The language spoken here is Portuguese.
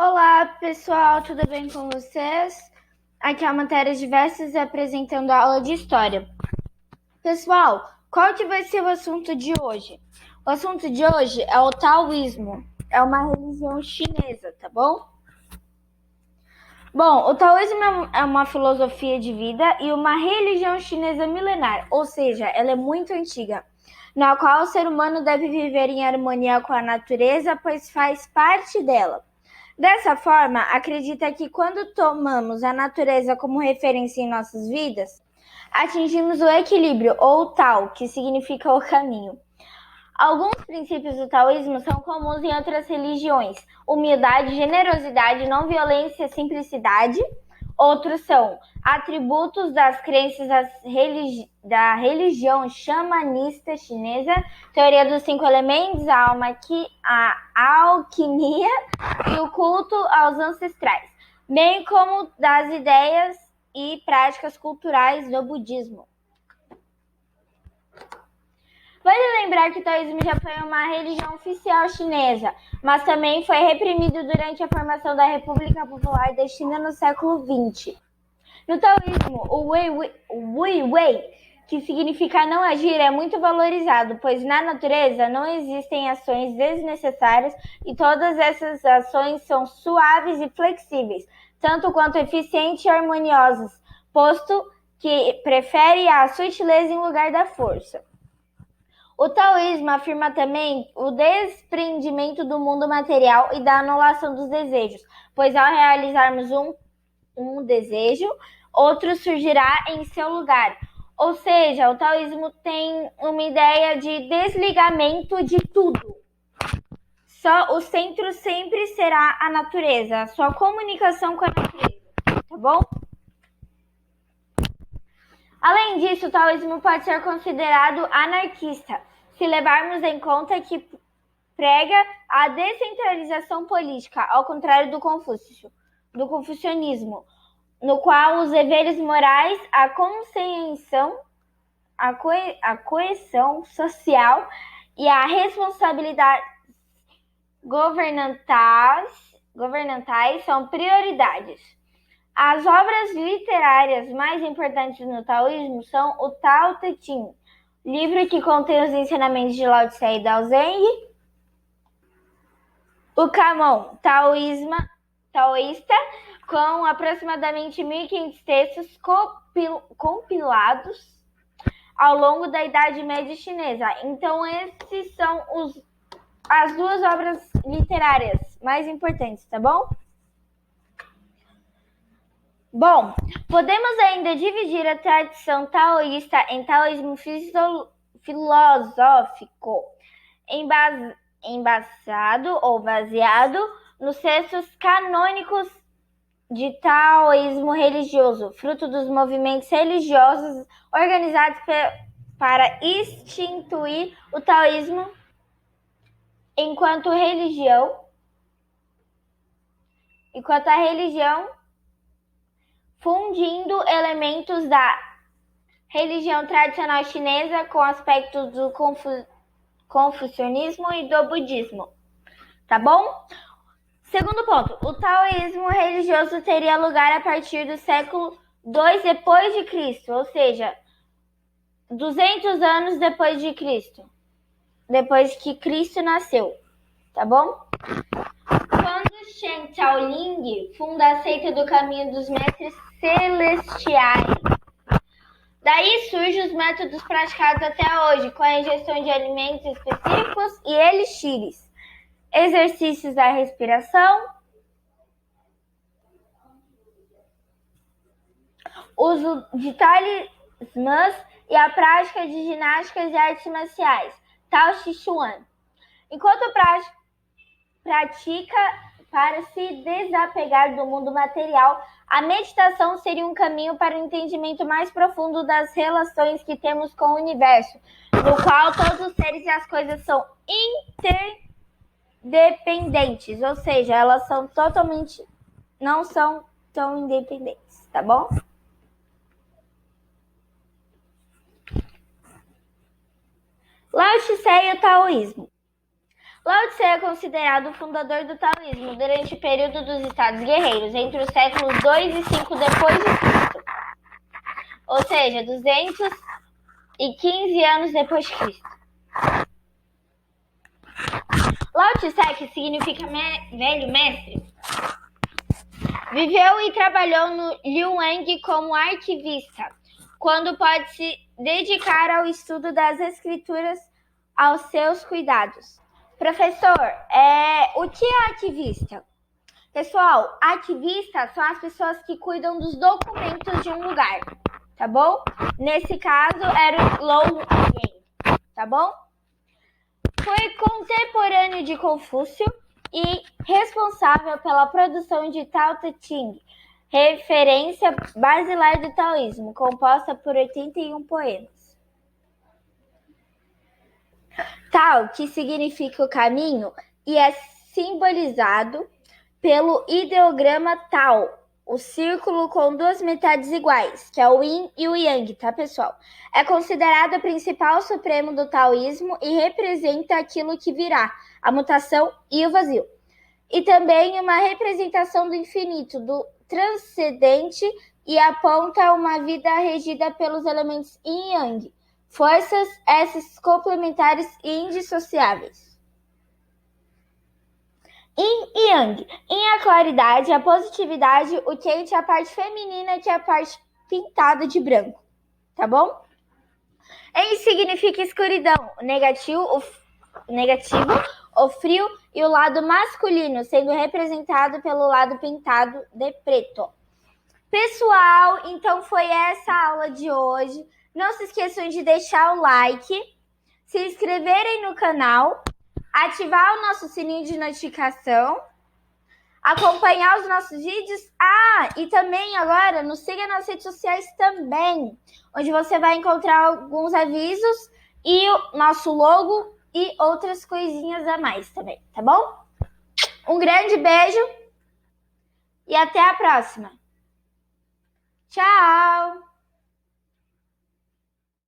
Olá, pessoal, tudo bem com vocês? Aqui é a matéria diversas apresentando a aula de história. Pessoal, qual que vai ser o assunto de hoje? O assunto de hoje é o taoísmo. É uma religião chinesa, tá bom? Bom, o taoísmo é uma filosofia de vida e uma religião chinesa milenar, ou seja, ela é muito antiga, na qual o ser humano deve viver em harmonia com a natureza, pois faz parte dela. Dessa forma, acredita que quando tomamos a natureza como referência em nossas vidas, atingimos o equilíbrio, ou Tao, que significa o caminho. Alguns princípios do taoísmo são comuns em outras religiões: humildade, generosidade, não violência, simplicidade. Outros são atributos das crenças da religião xamanista chinesa, teoria dos 5 elementos, a alquimia e o culto aos ancestrais, bem como das ideias e práticas culturais do budismo. Vale lembrar que o taoísmo já foi uma religião oficial chinesa, mas também foi reprimido durante a formação da República Popular da China no século XX. No taoísmo, o Wei Wei, que significa não agir, é muito valorizado, pois na natureza não existem ações desnecessárias e todas essas ações são suaves e flexíveis, tanto quanto eficientes e harmoniosas, posto que prefere a sutileza em lugar da força. O taoísmo afirma também o desprendimento do mundo material e da anulação dos desejos, pois ao realizarmos um desejo, outro surgirá em seu lugar. Ou seja, o taoísmo tem uma ideia de desligamento de tudo. Só o centro sempre será a natureza, a sua comunicação com a natureza, tá bom? Além disso, o taoísmo pode ser considerado anarquista, se levarmos em conta que prega a descentralização política, ao contrário do confucionismo, no qual os deveres morais, a consciência, a coesão social e a responsabilidade governamentais são prioridades. As obras literárias mais importantes no taoísmo são o Tao Te Ching, livro que contém os ensinamentos de Lao Tse e Dao Zeng, o Kamon, taoísta, com aproximadamente 1.500 textos compilados ao longo da Idade Média Chinesa. Então, esses são as duas obras literárias mais importantes, tá bom? Bom, podemos ainda dividir a tradição taoísta em taoísmo filosófico, embasado ou baseado nos textos canônicos de taoísmo religioso, fruto dos movimentos religiosos organizados para instituir o taoísmo enquanto a religião, fundindo elementos da religião tradicional chinesa com aspectos do confucionismo e do budismo. Tá bom? Segundo ponto, o taoísmo religioso teria lugar a partir do século II depois de Cristo, ou seja, 200 anos depois de Cristo, depois que Cristo nasceu, tá bom? Quando Shen Shaoling funda a seita do caminho dos mestres celestiais, daí surgem os métodos praticados até hoje, com a ingestão de alimentos específicos e elixires, exercícios da respiração, uso de talismãs e a prática de ginásticas e artes marciais, Tao Chi Chuan. Enquanto pratica para se desapegar do mundo material, a meditação seria um caminho para o entendimento mais profundo das relações que temos com o universo, no qual todos os seres e as coisas são interdependentes, ou seja, elas não são tão independentes, tá bom? Lao Tse e o taoísmo. Lao Tse é considerado o fundador do taoísmo durante o período dos Estados Guerreiros, entre os séculos 2 e 5 depois de Cristo. Ou seja, 215 anos depois de Cristo. Lao Tse, que significa velho mestre, viveu e trabalhou no Liuang como arquivista, quando pode se dedicar ao estudo das escrituras aos seus cuidados. Professor, o que é arquivista? Pessoal, arquivistas são as pessoas que cuidam dos documentos de um lugar, tá bom? Nesse caso, era o Lou Yang, tá bom? Foi contemporâneo de Confúcio e responsável pela produção de Tao Te Ching, referência basilar do taoísmo, composta por 81 poemas. Tao, que significa o caminho, e é simbolizado pelo ideograma Tao, o círculo com duas metades iguais, que é o Yin e o Yang, tá, pessoal? É considerado o principal supremo do taoísmo e representa aquilo que virá, a mutação e o vazio. E também uma representação do infinito, do transcendente, e aponta uma vida regida pelos elementos Yin e Yang, forças essas complementares e indissociáveis. Yin e Yang. Yin é a claridade, a positividade, o quente, a parte feminina, que é a parte pintada de branco. Tá bom? Yin significa escuridão, o negativo, o frio e o lado masculino, sendo representado pelo lado pintado de preto. Pessoal, então foi essa a aula de hoje. Não se esqueçam de deixar o like, se inscreverem no canal, ativar o nosso sininho de notificação, acompanhar os nossos vídeos. E também agora nos siga nas redes sociais também, onde você vai encontrar alguns avisos e o nosso logo e outras coisinhas a mais também, tá bom? Um grande beijo e até a próxima. Tchau!